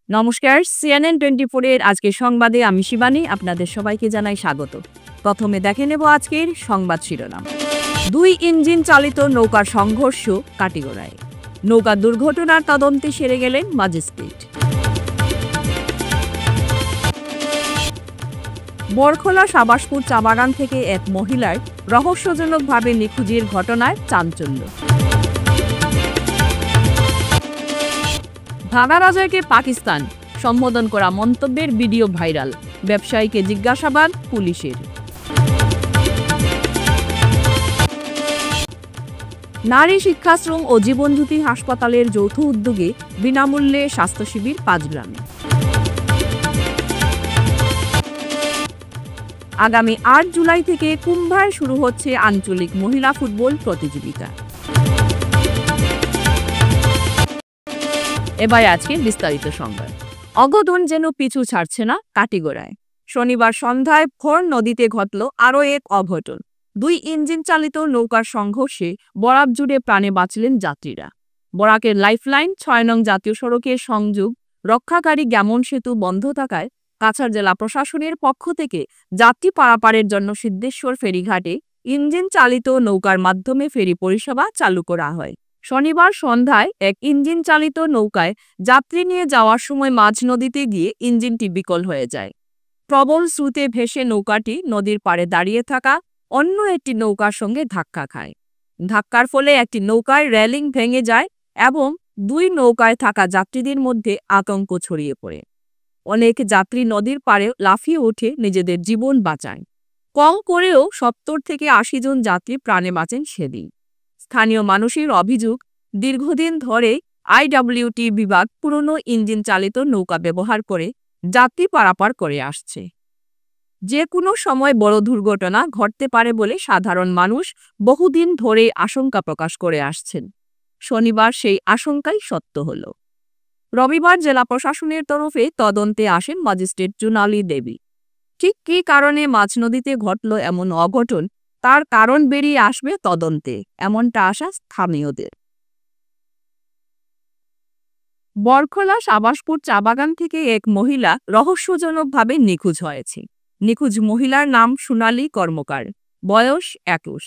নমস্কার, CNN 24 এর আজকের সংবাদে আমি শিবানী আপনাদের সবাইকে জানাই স্বাগত। প্রথমে দেখে নেব আজকের সংবাদ শিরোনাম। 2 ইঞ্জিন চালিত নৌকার সংঘর্ষ কাটিগড়ায়। নৌকা দুর্ঘটনার তদন্তে সেরে গেলেন ম্যাজিস্ট্রেট। বরখোলা সাবাসপুর চা বাগান থেকে এক মহিলার রহস্যজনকভাবে নিখোঁজের ঘটনায় চাঞ্চল্য। ভাগাবাজারকে পাকিস্তান সম্বোধন করা মন্তব্যের ভিডিও ভাইরাল, ব্যবসায়ীকে জিজ্ঞাসাবাদ পুলিশের। নারী শিক্ষাশ্রম ও জীবনজ্যোতি হাসপাতালের যৌথ উদ্যোগে বিনামূল্যে স্বাস্থ্য শিবির 5 গ্রামে। আগামী 8 জুলাই থেকে কুম্ভায় শুরু হচ্ছে আঞ্চলিক মহিলা ফুটবল প্রতিযোগিতা। এবার আজকের বিস্তারিত সংবাদ। অঘটন যেন পিছু ছাড়ছে না কাটিগড়ায়। শনিবার সন্ধ্যায় ভোর নদীতে ঘটল আরও এক অঘটন। 2 ইঞ্জিন চালিত নৌকার সংঘর্ষে বরাক জুড়ে প্রাণে বাঁচলেন যাত্রীরা। বরাকের লাইফলাইন 6 নং জাতীয় সড়কের সংযোগ রক্ষাকারী গ্যামন সেতু বন্ধ থাকায় কাছাড় জেলা প্রশাসনের পক্ষ থেকে যাত্রী পারাপারের জন্য সিদ্ধেশ্বর ফেরিঘাটে ইঞ্জিন চালিত নৌকার মাধ্যমে ফেরি পরিষেবা চালু করা হয়। শনিবার সন্ধ্যায় এক ইঞ্জিন চালিত নৌকায় যাত্রী নিয়ে যাওয়ার সময় মাঝ নদীতে গিয়ে ইঞ্জিনটি বিকল হয়ে যায়। প্রবল স্রোতে ভেসে নৌকাটি নদীর পাড়ে দাঁড়িয়ে থাকা অন্য একটি নৌকার সঙ্গে ধাক্কা খায়। ধাক্কার ফলে একটি নৌকায় রেলিং ভেঙে যায় এবং 2 নৌকায় থাকা যাত্রীদের মধ্যে আতঙ্ক ছড়িয়ে পড়ে। অনেক যাত্রী নদীর পাড়ে লাফিয়ে উঠে নিজেদের জীবন বাঁচায়। কম করেও 70 থেকে 80 জন যাত্রী প্রাণে বাঁচেন সেদিন। স্থানীয় মানুষের অভিযোগ, দীর্ঘদিন ধরে আইডব্লিউটি বিভাগ পুরনো ইঞ্জিন চালিত নৌকা ব্যবহার করে যাত্রী পারাপার করে আসছে। যে কোনো সময় বড় দুর্ঘটনা ঘটতে পারে বলে সাধারণ মানুষ বহুদিন ধরে আশঙ্কা প্রকাশ করে আসছেন। শনিবার সেই আশঙ্কাই সত্য হল। রবিবার জেলা প্রশাসনের তরফে তদন্তে আসেন ম্যাজিস্ট্রেট জুনালী দেবী। ঠিক কী কারণে মাঝ নদীতে ঘটল এমন অঘটন, তার কারণ বেরিয়ে আসবে তদন্তে, এমনটা আশা স্থানীয়দের। বরখোলা সাবাসপুর চা বাগান থেকে এক মহিলা রহস্যজনকভাবে নিখোঁজ হয়েছে। নিখোঁজ মহিলার নাম সোনালী কর্মকার, বয়স 21।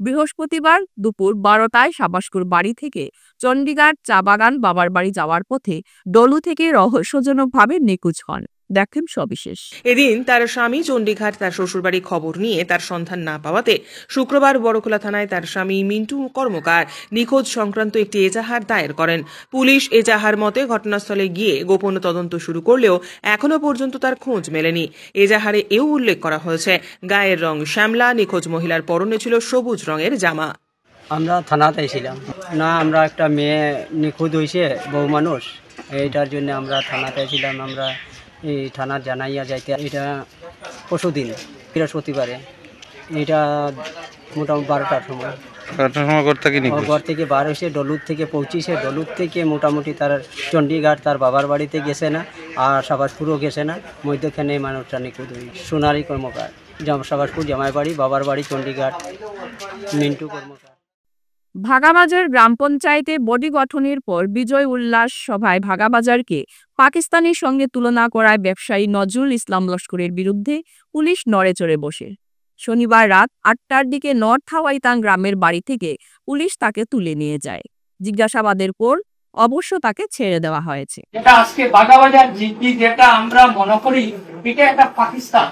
বৃহস্পতিবার দুপুর 12টায় সাবাসপুর বাড়ি থেকে চণ্ডীগড় চা বাগান বাবার বাড়ি যাওয়ার পথে ডলু থেকে রহস্যজনকভাবে নিখোঁজ হন। দেখেন সবিশেষ। এদিন তার স্বামী চণ্ডীঘাট তার শ্বশুরবাড়ি খবর নিয়ে তার সন্ধান না পাওয়াতে শুক্রবার বড়খোলা থানায় তার স্বামী মিন্টু কর্মকার নিখোঁজ সংক্রান্ত একটি এজাহার দায়ের করেন। পুলিশ এজাহার মতে ঘটনাস্থলে গিয়ে গোপন তদন্ত শুরু করলেও এখনো পর্যন্ত তার খোঁজ মেলেনি। এজাহারে এও উল্লেখ করা হয়েছে, গায়ের রং শ্যামলা, নিখোঁজ মহিলার পরনে ছিল সবুজ রঙের জামা। আমরা থানাতে ছিলাম না, আমরা একটা মেয়ে নিখোঁজ হয়েছে, বউ মানুষ, এইটার জন্য আমরা থানাতে ছিলাম। আমরা এই থানার জানাইয়া যাইতে, এটা পরশুদিন বৃহস্পতিবারে, এটা মোটামুটি 12টার সময় ঘর থেকে বার হয়েছে, ডলুর থেকে পৌঁছিছে। ডলুর থেকে মোটামুটি তার চণ্ডীঘাট তার বাবার বাড়িতে গেছে না, আর সাবাসপুরও গেছে না, মধ্যখানে মানুষটা নিখোঁজ হয়েছে। সোনালী কর্মকার, সাবাসপুর জামাই বাড়ি, বাবার বাড়ি চণ্ডীঘাট, মিন্টু কর্মকার। ভাগাবাজার গ্রাম পঞ্চায়েতে বডি গঠনের পর বিজয় উল্লাস সভায় ভাগাবাজারকে পাকিস্তানের সঙ্গে তুলনা করায় ব্যবসায়ী নজরুল ইসলাম লস্করের বিরুদ্ধে পুলিশ নড়েচড়ে বসে। শনিবার রাত 8টার দিকে নর্থ হাওয়াইতাং গ্রামের বাড়ি থেকে পুলিশ তাকে তুলে নিয়ে যায়। জিজ্ঞাসাবাদের পর অবশ্য তাকে ছেড়ে দেওয়া হয়েছে। যেটা আজকে ভাগাবাজার জিপি, যেটা আমরা মনে করি এটা একটা পাকিস্তান,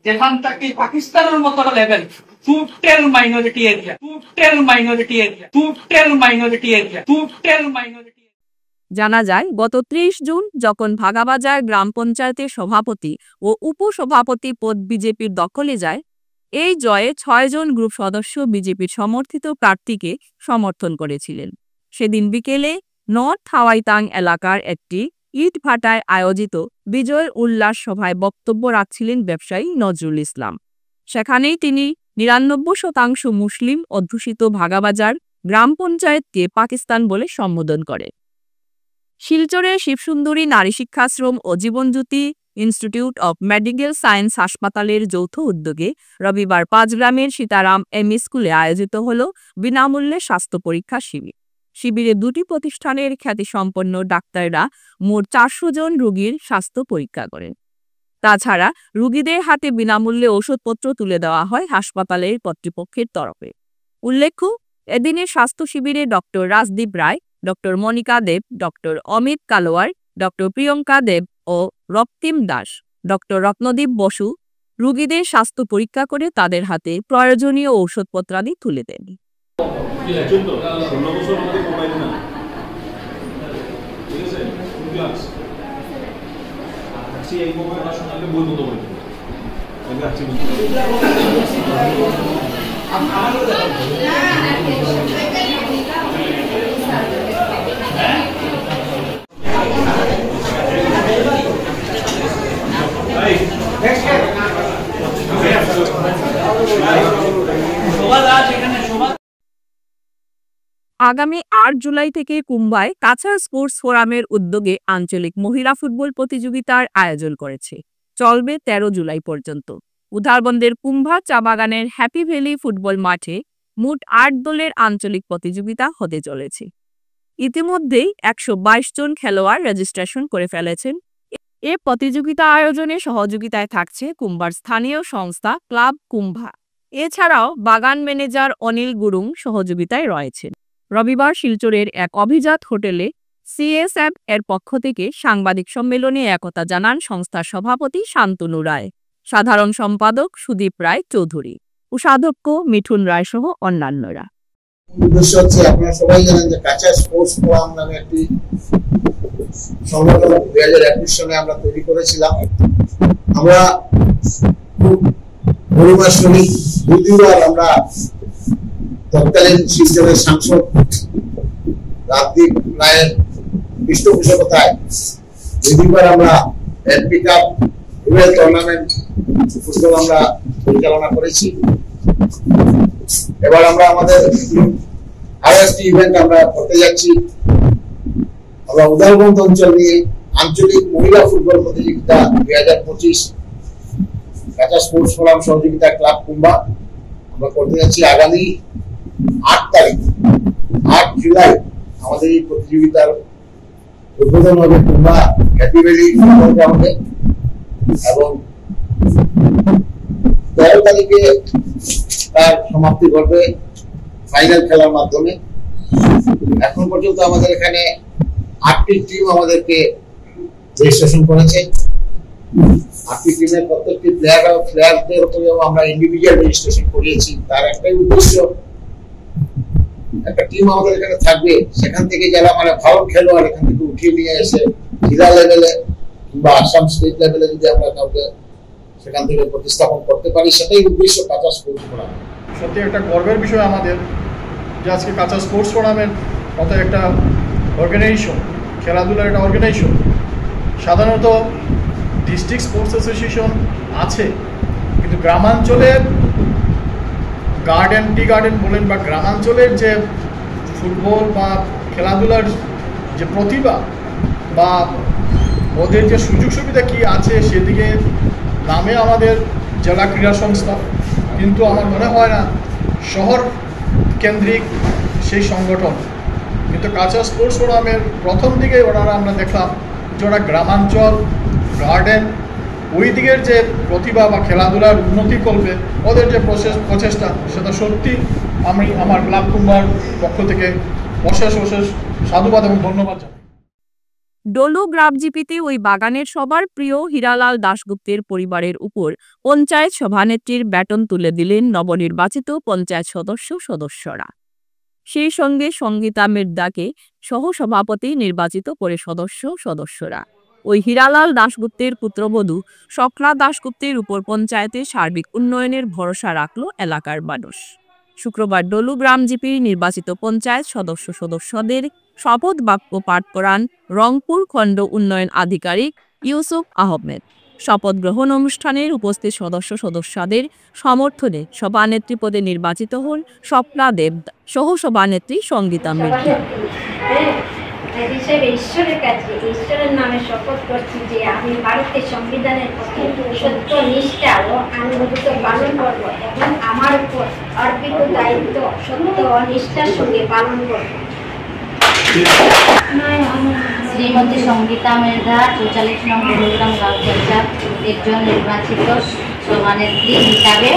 যেখান থেকে পাকিস্তানের মতো level, total minority area, total minority area, total minority area, total minority. জানা যায়, গত 30 জুন যখন ভাগাবাজার গ্রাম পঞ্চায়েতের সভাপতি ও উপসভাপতি পদ বিজেপির দখলে যায়, এই জয়ে 6 জন গ্রুপ সদস্য বিজেপির সমর্থিত প্রার্থীকে সমর্থন করেছিলেন। সেদিন বিকেলে নর্থ হাওয়াইতাং এলাকার একটি ইটভাটায় আয়োজিত বিজয় উল্লাস সভায় বক্তব্য রাখছিলেন ব্যবসায়ী নজরুল ইসলাম। সেখানেই তিনি 99% মুসলিম অধ্যুষিত ভাগাবাজার গ্রাম পঞ্চায়েতকে পাকিস্তান বলে সম্বোধন করে। শিলচরের শিবসুন্দরী নারী শিক্ষাশ্রম ও Jibanjyoti institute of medical science হাসপাতালের যৌথ উদ্যোগে রবিবার 5 গ্রামের সীতারাম এমই স্কুলে আয়োজিত হল বিনামূল্যে স্বাস্থ্য পরীক্ষা শিবির। শিবিরে দুটি প্রতিষ্ঠানের খ্যাতিসম্পন্ন ডাক্তাররা মোট 400 জন রোগীর স্বাস্থ্য পরীক্ষা করেন। তাছাড়া রোগীদের হাতে বিনামূল্যে ওষুধপত্র তুলে দেওয়া হয় হাসপাতালের কর্তৃপক্ষের তরফে। উল্লেখ্য, এদিনের স্বাস্থ্য শিবিরে ডক্টর রাজদীপ রায়, ডক্টর মনিকা দেব, ডক্টর অমিত কালোয়ার, ডক্টর প্রিয়ঙ্কা দেব ও রক্তিম দাস, ডক্টর রত্নদীপ বসু রোগীদের স্বাস্থ্য পরীক্ষা করে তাদের হাতে প্রয়োজনীয় ঔষধপত্রাদি তুলে দেন। আগামী 8 জুলাই থেকে কুম্বায় কাছাড় স্পোর্টস ফোরামের উদ্যোগে আঞ্চলিক মহিলা ফুটবল প্রতিযোগিতার আয়োজন করেছে। চলবে 13 জুলাই পর্যন্ত। উধারবন্দের কুম্ভা চা বাগানের হ্যাপি ভ্যালি ফুটবল মাঠে মোট 8 দলের আঞ্চলিক প্রতিযোগিতা হতে চলেছে। ইতিমধ্যেই 122 জন খেলোয়াড় রেজিস্ট্রেশন করে ফেলেছেন। এ প্রতিযোগিতা আয়োজনে সহযোগিতায় থাকছে কুম্বার স্থানীয় সংস্থা ক্লাব কুম্ভা। এছাড়াও বাগান ম্যানেজার অনিল গুরুং সহযোগিতায় রয়েছেন। রবিবার শিলচরের এক অভিজাত হোটেলে সিএসএফ এর পক্ষ থেকে সাংবাদিক সম্মেলনে একথা জানান সংস্থার সভাপতি শান্তনু রায়, সাধারণ সম্পাদক সুদীপ রায় চৌধুরী, কোষাধ্যক্ষ মিঠুন রায় সহ অন্যান্যরা। উদ্দেশ্য হচ্ছে, আপনারা সবাই জানেন যে কাছাড় স্পোর্টস ফোরাম নামে একটি সংগঠন 2021 সালে আমরা তৈরি করেছিলাম। আমরা খুব গরিমাশ্রমিক দুইবার আমরা তৎকালীন শিলচরের সাংসদ রাজদীপ রায়ের পৃষ্ঠপোষকতায় দুইবার আমরা এমপি কাপ টুর্নামেন্ট ফুটবল আমরা পরিচালনা করেছি। এবার আমরা আমাদের আরো একটি ইভেন্ট আমরা করতে যাচ্ছি। আমরা উদারবন্দ অঞ্চল নিয়ে আঞ্চলিক মহিলা ফুটবল প্রতিযোগিতা 2025 কাছাড় স্পোর্টস ফোরাম সহযোগিতা ক্লাব কুম্ভা আমরা করতে যাচ্ছি আগামী 8 জুলাই। আমাদের এই প্রতিযোগিতার উদ্বোধন হবে কুম্ভা হ্যাপি ভ্যালি ফুটবল গ্রাউন্ডে এবং 13 তারিখে তার সমাপ্তি ঘটবে ফাইনাল খেলার মাধ্যমে। এখন পর্যন্ত আমাদের এখানে 8টি টিম আমাদেরকে রেজিস্ট্রেশন করেছে। 8টি টিমের প্রত্যেকটি প্লেয়ারদের উপরেও আমরা ইন্ডিভিজুয়াল রেজিস্ট্রেশন করিয়েছি। তার একটাই উদ্দেশ্য, একটা টিম আমাদের এখানে থাকবে, সেখান থেকে যারা মানে ভালো খেলোয়াড় এখান থেকে উঠিয়ে নিয়ে এসে জেলা লেভেলে কিংবা আসাম স্টেট লেভেলে যদি আমরা কাউকে সেখান থেকে প্রতিস্থাপন করতে পারি, সেটাই উদ্দেশ্য কাছাড় স্পোর্টস ফোরাম। সত্যি একটা গর্বের বিষয় আমাদের যে আজকে কাছাড় স্পোর্টস ফোরামের মতো একটা অর্গানাইজেশন, খেলাধুলার একটা অর্গানাইজেশন। সাধারণত ডিস্ট্রিক্ট স্পোর্টস অ্যাসোসিয়েশন আছে, কিন্তু গ্রামাঞ্চলের টি গার্ডেন বলেন বা গ্রামাঞ্চলের যে ফুটবল বা খেলাধুলার যে প্রতিভা বা ওদের যে সুযোগ সুবিধা কি আছে সেদিকে নামে আমাদের জেলা ক্রীড়া সংস্থা, কিন্তু আমার মনে হয় না শহর কেন্দ্রিক সেই সংগঠন। কিন্তু কাছাড় স্পোর্টস ফোরামের প্রথম দিকে ওনারা আমরা দেখলাম যে ওরা গ্রামাঞ্চল গার্ডেন ওই দিকের যে প্রতিভা বা খেলাধুলার উন্নতি করবে ওদের যে প্রচেষ্টা, সেটা সত্যি আমি আমার ক্লাব কুম্ভার পক্ষ থেকে অশেষ সাধুবাদ এবং ধন্যবাদ জানাই। ডলু গ্রামজিপিতে ওই বাগানের সবার প্রিয় হীরালাল দাশগুপ্তের পরিবারের উপর পঞ্চায়েত সভানেত্রীর ব্যাটন তুলে দিলেন নবনির্বাচিত পঞ্চায়েত সদস্যরা। সেই সঙ্গে সঙ্গীতা মির্দাকে সহসভাপতি নির্বাচিত করে সদস্যরা। ওই হীরালাল দাশগুপ্তের পুত্রবধূ স্বপ্না দাশগুপ্তের উপর পঞ্চায়েতের সার্বিক উন্নয়নের ভরসা রাখল এলাকার মানুষ। শুক্রবার ডলু গ্রামজিপির নির্বাচিত পঞ্চায়েত সদস্যদের শপথ বাক্য পাঠ করান রংপুর খণ্ড উন্নয়ন আধিকারিক ইউসুফ আহমেদ। শপথ গ্রহণ অনুষ্ঠানের উপস্থিত সদস্যদের সমর্থনে সভানেত্রী পদে নির্বাচিত হন স্বপ্না দেব, সহসভানেত্রী সঙ্গীতা মির্জা। ঈশ্বরের কাছে ঈশ্বরের নামে শপথ করছি যে আমি ভারতের সংবিধানের প্রতি সত্য নিষ্ঠা ও আনুগত্য পালন করব এবং আমার উপর অর্পিত দায়িত্ব সত্য ও নিষ্ঠার সঙ্গে পালন করব। শ্রীমতী সঙ্গীতা মেধা ৪৪ নং গুরুগ্রাম গাঁওচর্চা একজন নির্বাচিত সভানেত্রী হিসাবে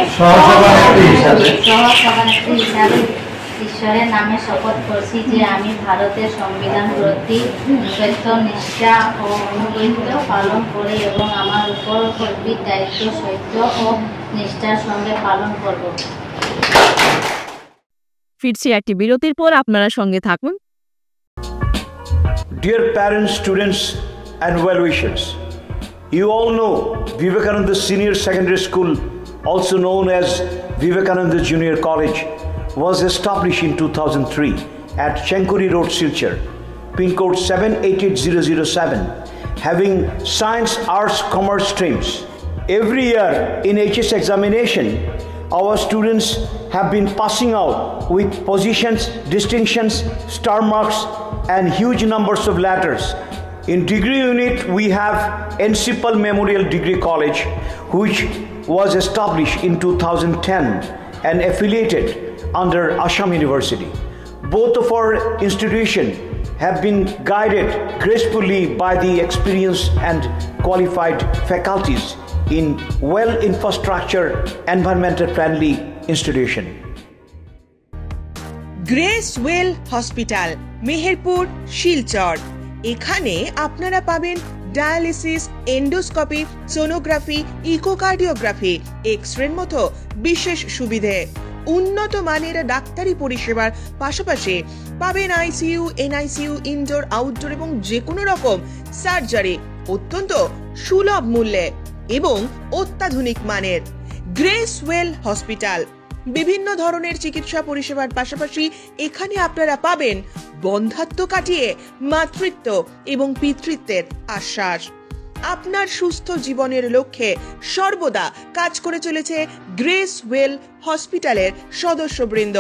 ঈশ্বরের নামে শপথ করছি যে আমি ভারতের সংবিধান প্রতি সত্যনিষ্ঠা ও অনুগত্য পালন করি এবং আমার উপর কর্তৃক দায়িত্ব সত্য ও নিষ্ঠার সঙ্গে পালন করব। ফিরছি একটি বিরতির পর, আপনারা সঙ্গে থাকুন। Dear parents, students and well-wishers, you all know Vivekananda Senior Secondary School, also known as Vivekananda Junior College, was established in 2003 at Chenkuri Road, Silchar, pin code 788007, having science, arts, commerce streams. Every year in HS examination, our students have been passing out with positions, distinctions, star marks and huge numbers of letters. In degree unit, we have Encipal Memorial Degree College, which was established in 2010 and affiliated under Assam University. Both of our institutions have been guided gracefully by the experienced and qualified faculties in well-infrastructure, environmental-friendly institution. Grace well hospital, Meherpur, Silchar. এখানে আপনারা পাবেন dialysis, endoscopy, sonography, echocardiography, এক্স-রের মতো বিশেষ সুবিধে। উন্নত মানের ডাক্তারি পরিষেবার পাশাপাশি পাবেন আইসিইউ, এনআইসিইউ, ইনডোর, আউটডোর এবং যে কোনো রকম সার্জারি অত্যন্ত সুলভ মূল্যে এবং অত্যাধুনিক মানের। গ্রেস ওয়েল হসপিটাল বিভিন্ন ধরনের চিকিৎসা পরিষেবার পাশাপাশি এখানে আপনারা পাবেন বন্ধ্যাত্ব কাটিয়ে মাতৃত্ব এবং পিতৃত্বের আশ্বাস। আপনার সুস্থ জীবনের লক্ষ্যে সর্বদা কাজ করে চলেছে গ্রেস ওয়েল হসপিটালের সদস্যবৃন্দ।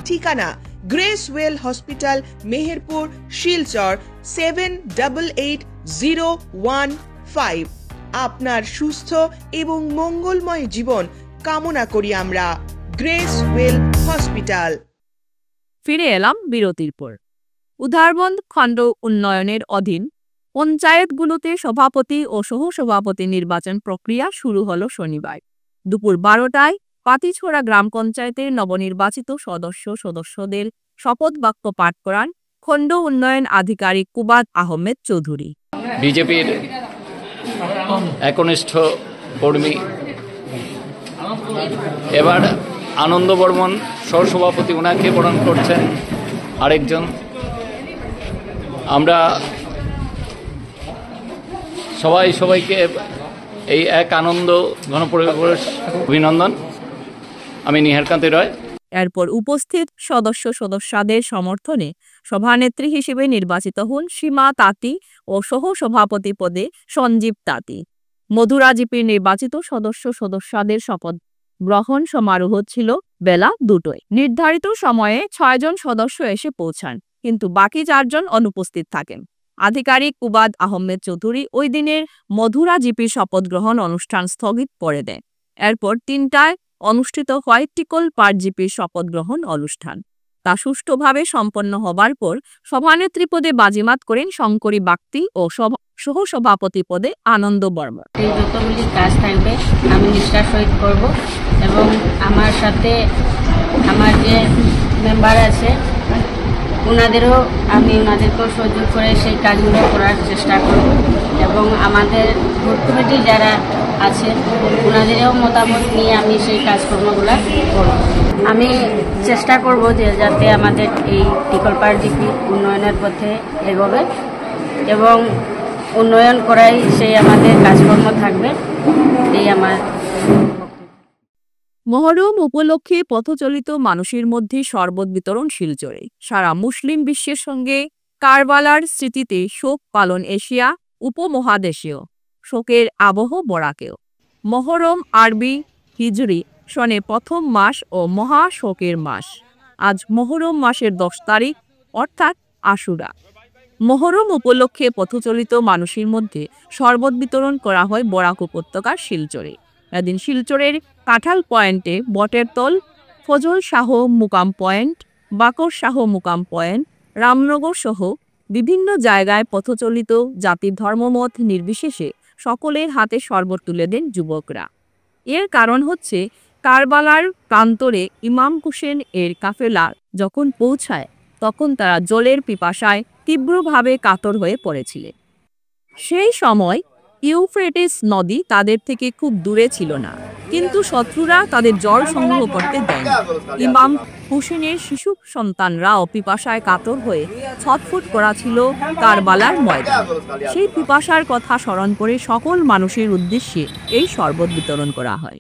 ঠিকানা grace well hospital, Meherpur, Silchar 788015। আপনার সুস্থ এবং মঙ্গলময় জীবন কামনা করি আমরা। Grace well hospital. ফিরে এলাম বিরতির পর। উধারবন্দ খণ্ড উন্নয়নের অধীন পঞ্চায়েতগুলোতে সভাপতি ও সহসভাপতি নির্বাচন প্রক্রিয়া শুরু হলো শনিবার দুপুর 12টায়। পাতিছড়া গ্রাম পঞ্চায়েতের নবনির্বাচিত সদস্যদের শপথ বাক্য পাঠ করান খণ্ড উন্নয়ন আধিকারিক কুবাদ আহমেদ চৌধুরী। বিজেপির একনিষ্ঠ কর্মী, এবার আনন্দ বর্মন সহসভাপতি, ওনাকে বরণ করছেন আরেকজন। আমরা সবাইকে এই এক আনন্দ ঘনপরিবেশ অভিনন্দন। আমি নিহারকান্তি রয়। এরপর উপস্থিত সদস্যদের সমর্থনে সভানেত্রী হিসেবে নির্বাচিত হন সীমা তাঁতি ও সহসভাপতি পদে সঞ্জীব তাঁতি। মধুরা জিপির নির্বাচিত সদস্যদের শপথ গ্রহণ সমারোহ ছিল বেলা 2টায়। নির্ধারিত সময়ে 6 জন সদস্য এসে পৌঁছান, কিন্তু বাকি 4 জন অনুপস্থিত থাকেন। আধিকারিক কুবাদ আহমেদ চৌধুরী ওই দিনের মধুরা জিপির শপথ গ্রহণ অনুষ্ঠান স্থগিত করে দেন। এরপর 3টায় অনুষ্ঠিত হয় টিকল পাড় জিপির শপথ গ্রহণ অনুষ্ঠান। তা সুষ্ঠুভাবে সম্পন্ন হবার পর সভানেত্রী পদে বাজিমাত করেন শঙ্করী বাগতি ও সহসভাপতি পদে আনন্দ বর্মা। যতগুলি কাজ থাকবে আমি নিষ্ঠার সহিত করব এবং আমার সাথে আমার যে মেম্বার আছে ওনাদেরকেও সহযোগ করে সেই কাজগুলো করার চেষ্টা করব এবং আমাদের বুথ কমিটি যারা আছে ওনাদেরও মতামত নিয়ে আমি সেই কাজকর্মগুলো করব। আমি চেষ্টা করব যে যাতে আমাদের এই টিকলপাড় জিপি উন্নয়নের পথে এগোবে এবং উন্নয়ন করাই সেই আমাদের কাজকর্ম থাকবে। এই আমার মহরম উপলক্ষে পথচলিত মানুষের মধ্যে শরবত বিতরণ শিলচরে। সারা মুসলিম বিশ্বের সঙ্গে কারবালার স্মৃতিতে শোক পালন এশিয়া উপমহাদেশীয় শোকের আবহ বরাকেও। মহরম আরবি হিজরি সনে প্রথম মাস ও মহা শোকের মাস। আজ মহরম মাসের 10 তারিখ অর্থাৎ আশুরা। মহরম উপলক্ষে পথচলিত মানুষের মধ্যে শরবত বিতরণ করা হয় বরাক উপত্যকার শিলচরে। এদিন শিলচরের কাঁঠাল পয়েন্টে বটের তল, ফজল শাহ মুকাম পয়েন্ট, বাকর শাহ মুকাম পয়েন্ট, রামনগর সহ বিভিন্ন জায়গায় পথচলিত জাতির ধর্মমত নির্বিশেষে সকলের হাতে শরবত তুলে দেন যুবকরা। এর কারণ হচ্ছে কারবালার প্রান্তরে ইমাম হুসেন এর কাফেলা যখন পৌঁছায় তখন তারা জলের পিপাসায় তীব্রভাবে কাতর হয়ে পড়েছিলেন। সেই সময় ইউফ্রেটিস নদী তাদের থেকে খুব দূরে ছিল না, কিন্তু শত্রুরা তাদের জল সংগ্রহ করতে দেয়নি। ইমাম হুসেনের শিশু সন্তানরাও পিপাসায় কাতর হয়ে ছটফট করা ছিল কারবালার ময়দান। সেই পিপাসার কথা স্মরণ করে সকল মানুষের উদ্দেশ্যে এই শরবত বিতরণ করা হয়।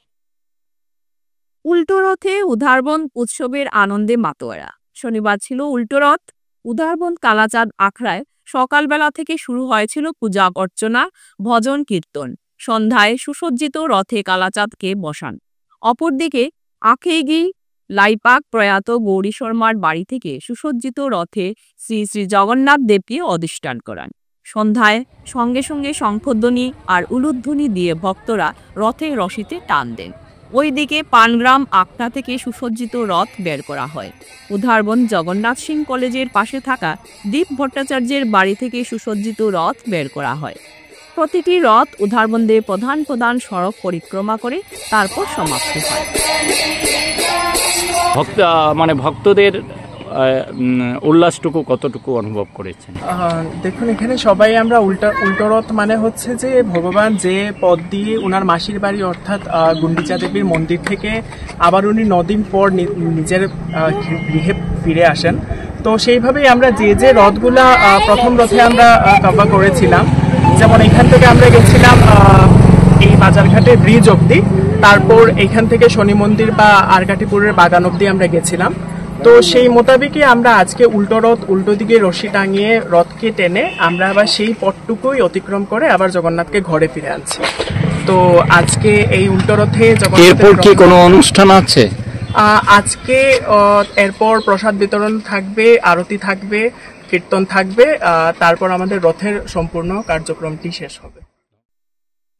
উল্টোরথে উধারবন উৎসবের আনন্দে মাতোয়ারা। শনিবার ছিল উল্টোরথ। উধারবন কালাচাঁদ আখড়ায় সকালবেলা থেকে শুরু হয়েছিল পূজা অর্চনা, ভজন কীর্তন। সন্ধ্যায় সুসজ্জিত রথে কালাচাঁদকে বসান। অপরদিকে আখেইগি লাইপাক প্রয়াত গৌরী শর্মার বাড়ি থেকে সুসজ্জিত রথে শ্রী শ্রী জগন্নাথ দেবকে অধিষ্ঠান করান। সন্ধ্যায় সঙ্গে সঙ্গে শঙ্খধ্বনি আর উলুধ্বনি দিয়ে ভক্তরা রথে রশিতে টান দেন। ওইদিকে পানগ্রাম আখড়া থেকে সুসজ্জিত রথ বের করা হয়। উধারবন জগন্নাথ সিং কলেজের পাশে থাকা দীপ ভট্টাচার্যের বাড়ি থেকে সুসজ্জিত রথ বের করা হয়। প্রতিটি রথ উধারবন্দের প্রধান প্রধান সড়ক পরিক্রমা করে তারপর সমাপ্তি হয়। ভক্তদের উল্লাসটুকু কতটুকু অনুভব করেছেন? দেখুন, এখানে সবাই আমরা উল্টোরথ মানে হচ্ছে যে ভগবান যে পথ দিয়ে ওনার মাসির বাড়ি অর্থাৎ গুন্ডিচা দেবীর মন্দির থেকে আবার উনি 9 দিন পর নিজের গৃহে ফিরে আসেন। তো সেইভাবেই আমরা যে রথগুলা প্রথম রথে আমরা কভার করেছিলাম, যেমন এখান থেকে আমরা গেছিলাম এই বাজারঘাটে ব্রিজ অবধি, তারপর এখান থেকে শনি মন্দির বা আরকাটিপুরের বাগান অবধি আমরা গেছিলাম। তো সেই মোতাবেকই আমরা আজকে উল্টো দিকে রশি টাঙিয়ে রথকে টেনে আমরা আবার সেই পথটুকুই অতিক্রম করে আবার জগন্নাথকে ঘরে ফিরে আনছি। তো আজকে এই উল্টো রথে এরপর কি কোনো অনুষ্ঠান আছে? আজকে এরপর প্রসাদ বিতরণ থাকবে, আরতি থাকবে, কীর্তন থাকবে, তারপর আমাদের রথের সম্পূর্ণ কার্যক্রমটি শেষ হবে।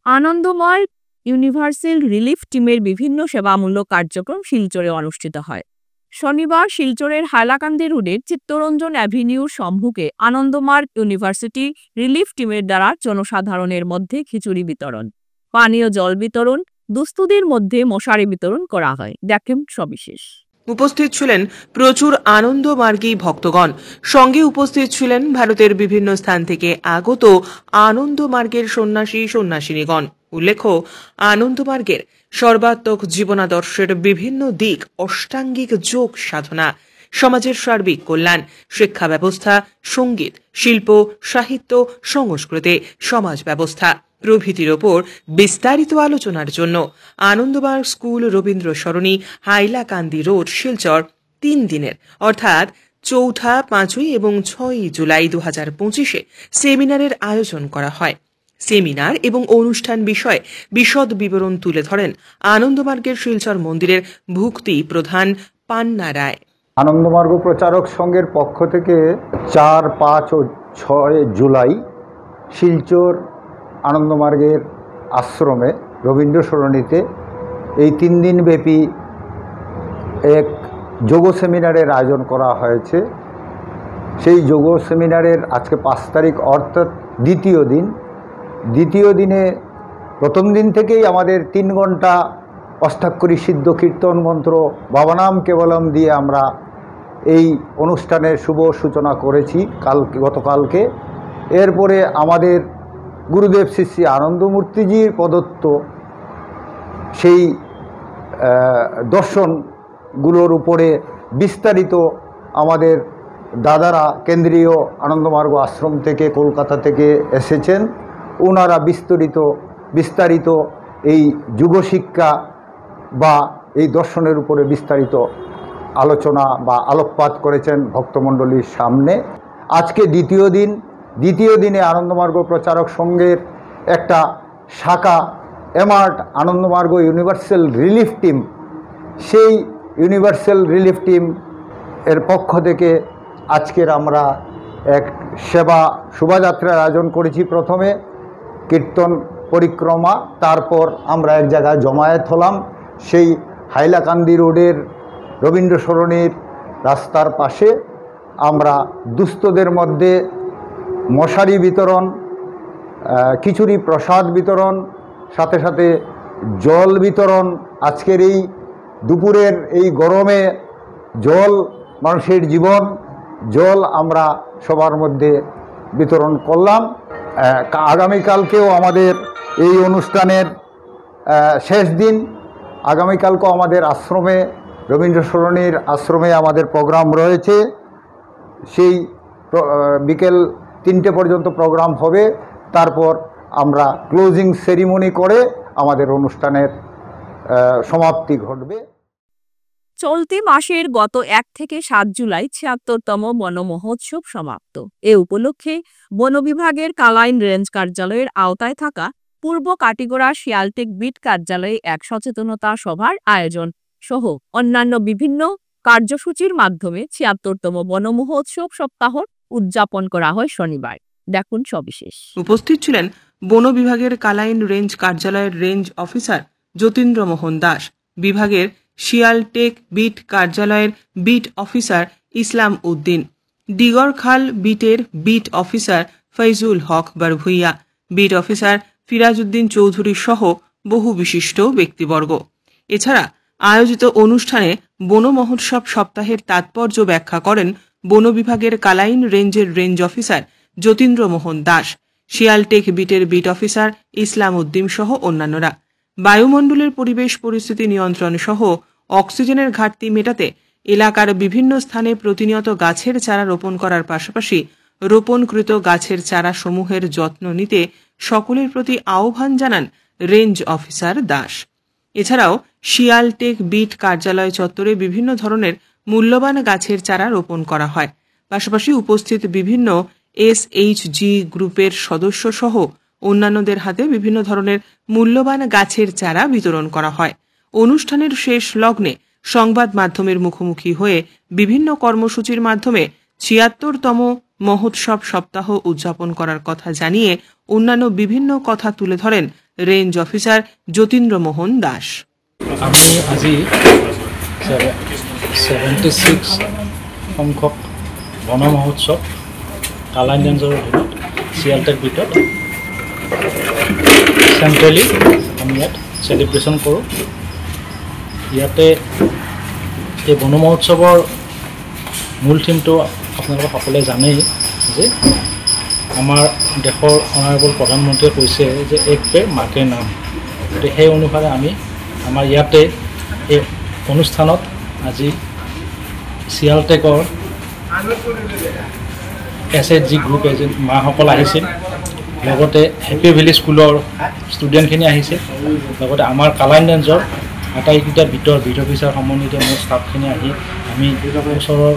আনন্দময় ইউনিভার্সাল রিলিফ টিমের বিভিন্ন সেবামূলক কার্যক্রম শিলচরে অনুষ্ঠিত হয়। শনিবার শিলচরের হাইলাকান্দি রোডের চিত্তরঞ্জন অ্যাভিনিউর সম্মুখে আনন্দমার্গ ইউনিভার্সিটি রিলিফ টিমের দ্বারা জনসাধারণের মধ্যে খিচুড়ি বিতরণ, পানীয় জল বিতরণ, দুস্থদের মধ্যে মশারি বিতরণ করা হয়। দেখেন সবিশেষ। উপস্থিত ছিলেন প্রচুর আনন্দমার্গী ভক্তগণ। সঙ্গে উপস্থিত ছিলেন ভারতের বিভিন্ন স্থান থেকে আগত আনন্দমার্গের সন্ন্যাসিনীগণ। উল্লেখ্য, আনন্দমার্গের সর্বাত্মক জীবনাদর্শের বিভিন্ন দিক অষ্টাঙ্গিক যোগ সাধনা, সমাজের সার্বিক কল্যাণ, শিক্ষা ব্যবস্থা, সঙ্গীত, শিল্প, সাহিত্য, সংস্কৃতি, সমাজ ব্যবস্থা প্রভৃতির ওপর বিস্তারিত আলোচনার জন্য আনন্দমার্গ স্কুল, রবীন্দ্র সরণি, হাইলাকান্দি রোড, শিলচর 3 দিনের অর্থাৎ 4, 5 এবং 6 জুলাই 2025 সেমিনারের আয়োজন করা হয়। সেমিনার এবং অনুষ্ঠান বিষয়ে বিশদ বিবরণ তুলে ধরেন আনন্দমার্গের শিলচর মন্দিরের ভুক্তি প্রধান পান্না রায়। আনন্দমার্গ প্রচারক সংঘের পক্ষ থেকে 4, 5 ও 6 জুলাই শিলচর আনন্দমার্গের আশ্রমে রবীন্দ্র সরণিতে এই 3 দিন ব্যাপী এক যোগ সেমিনারের আয়োজন করা হয়েছে। সেই যোগ সেমিনারের আজকে 5 তারিখ অর্থাৎ দ্বিতীয় দিনে প্রথম দিন থেকেই আমাদের 3 ঘন্টা অষ্টাক্ষরী সিদ্ধ কীর্তন মন্ত্র বাবানাম কেবলম দিয়ে আমরা এই অনুষ্ঠানের শুভ সূচনা করেছি গতকালকে। এরপরে আমাদের গুরুদেব শ্রী শ্রী আনন্দমূর্তিজির প্রদত্ত সেই দর্শনগুলোর উপরে বিস্তারিত আমাদের দাদারা কেন্দ্রীয় আনন্দমার্গ আশ্রম থেকে কলকাতা থেকে এসেছেন। ওনারা বিস্তারিত এই যুগশিক্ষা বা এই দর্শনের উপরে বিস্তারিত আলোচনা বা আলোকপাত করেছেন ভক্তমণ্ডলীর সামনে। আজকে দ্বিতীয় দিনে আনন্দমার্গ প্রচারক সংঘের একটা শাখা এমার্ট আনন্দমার্গ ইউনিভার্সাল রিলিফ টিম, সেই ইউনিভার্সাল রিলিফ টিম এর পক্ষ থেকে আজকের আমরা এক শোভাযাত্রার আয়োজন করেছি। প্রথমে কীর্তন পরিক্রমা, তারপর আমরা এক জায়গায় জমায়েত হলাম সেই হাইলাকান্দি রোডের রবীন্দ্র সরণির রাস্তার পাশে। আমরা দুস্থদের মধ্যে মশারি বিতরণ, খিচুড়ি প্রসাদ বিতরণ, সাথে সাথে জল বিতরণ। আজকের এই দুপুরের এই গরমে জল মানুষের জীবন, জল আমরা সবার মধ্যে বিতরণ করলাম। আগামীকালকেও আমাদের এই অনুষ্ঠানের শেষ দিন। আগামীকালকেও আমাদের আশ্রমে, রবীন্দ্র সরণির আশ্রমে আমাদের প্রোগ্রাম রয়েছে। সেই বিকেল 3টে পর্যন্ত প্রোগ্রাম হবে। তারপর আমরা ক্লোজিং সেরিমনি করে আমাদের অনুষ্ঠানের সমাপ্তি ঘটবে। চলতি মাসের গত 1 থেকে 7 জুলাই ৭৬তম বন মহোৎসব সমাপ্ত। এ উপলক্ষে বন বিভাগের কালাইন রেঞ্জ কার্যালয়ের আওতায় থাকা পূর্ব কাটিগড়া শিয়ালটেক বিট কার্যালয়ে এক সচেতনতা সভার আয়োজন সহ অন্যান্য বিভিন্ন কার্যসূচির মাধ্যমে ৭৬তম বন মহোৎসব সপ্তাহ উদযাপন করা হয় শনিবার। দেখুন সবিশেষ। উপস্থিত ছিলেন বন বিভাগের কালাইন রেঞ্জ কার্যালয়ের রেঞ্জ অফিসার যতীন্দ্র মোহন দাস, বিভাগের শিয়ালটেক বিট কার্যালয়ের বিট অফিসার ইসলাম উদ্দিন, ডিগরখাল বিটের বিট অফিসার ফৈজুল হক বারভুইয়া, বিট অফিসার ফিরাজউদ্দিন চৌধুরী সহ বহু বিশিষ্ট ব্যক্তিবর্গ। এছাড়া আয়োজিত অনুষ্ঠানে বন মহোৎসব সপ্তাহের তাৎপর্য ব্যাখ্যা করেন বন বিভাগের কালাইন রেঞ্জের রেঞ্জ অফিসার যতীন্দ্র মোহন দাস, শিয়ালটেক বিটের বিট অফিসার ইসলাম উদ্দিন সহ অন্যান্যরা। বায়ুমণ্ডলের পরিবেশ পরিস্থিতি নিয়ন্ত্রণ সহ অক্সিজেনের ঘাটতি মেটাতে এলাকার বিভিন্ন স্থানে প্রতিনিয়ত গাছের চারা রোপণ করার পাশাপাশি রোপণকৃত গাছের চারা সমূহের যত্ন নিতে সকলের প্রতি আহ্বান জানান রেঞ্জ অফিসার দাস। এছাড়াও শিয়ালটেক বিট কার্যালয় চত্বরে বিভিন্ন ধরনের মূল্যবান গাছের চারা রোপণ করা হয়। পাশাপাশি উপস্থিত বিভিন্ন SHG গ্রুপের সদস্য সহ অন্যান্যদের হাতে বিভিন্ন ধরনের মূল্যবান গাছের চারা বিতরণ করা হয়। অনুষ্ঠানের শেষ লগ্নে সংবাদ মাধ্যমের মুখোমুখি হয়ে বিভিন্ন কর্মসূচির মাধ্যমে ৭৬তম মহোৎসব সপ্তাহ উদযাপন করার কথা জানিয়ে অন্যান্য বিভিন্ন কথা তুলে ধরেন রেঞ্জ অফিসার যতীন্দ্র মোহন দাস। আমি আজি 76 সংখ্যক বন মহোৎসৱ কালাইন ৰেঞ্জৰ অধীনত শিয়ালটেক বিটত চেণ্ট্ৰেলি আমি ইয়াত চেলিব্ৰেশ্যন কৰোঁ। ইয়াতে এই বন মহোৎসৱৰ মূল থিমটো আপোনালোকে সকলোৱে জানেই যে আমাৰ দেশৰ অনাৰেবল প্ৰধানমন্ত্ৰীয়ে কৈছে যে এক পেৰ মাকে নাম। গতিকে সেই অনুসাৰে আমি আমাৰ ইয়াতে এই অনুষ্ঠানত আজি শিয়ালটেকৰ SHG গ্ৰুপ এজেণ্ট মাসকল আহিছিল, লগতে হেপী ভেলী স্কুলৰ ষ্টুডেণ্টখিনি আহিছিল, লগতে আমাৰ কালাইন ৰেঞ্জৰ আটাইকেইটা বিটৰ বিট অফিচাৰ সমন্বিত মোৰ ষ্টাফখিনি আহি আমি ওচৰৰ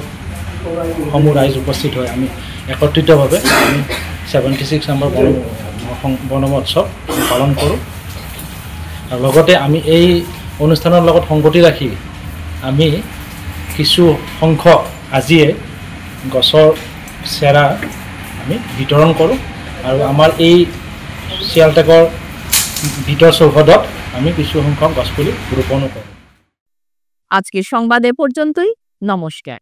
সমূহ ৰাইজ উপস্থিত হৈ আমি একত্ৰিতভাৱে আমি 76 নম্বৰ বন মহোৎসৱ পালন কৰোঁ। আৰু লগতে আমি এই অনুষ্ঠানৰ লগত সংগতি ৰাখি আমি কিছু সংখ্যক আজিয়ে গছৰ চেৰা আমি বিতৰণ কৰোঁ আৰু আমাৰ এই শিয়ালটেকৰ বিটৰ চৌহদত আমি কিছু সংখ্যক গছপুলি ৰোপণও কৰোঁ। আজকের সংবাদ এ পর্যন্তই। নমস্কার।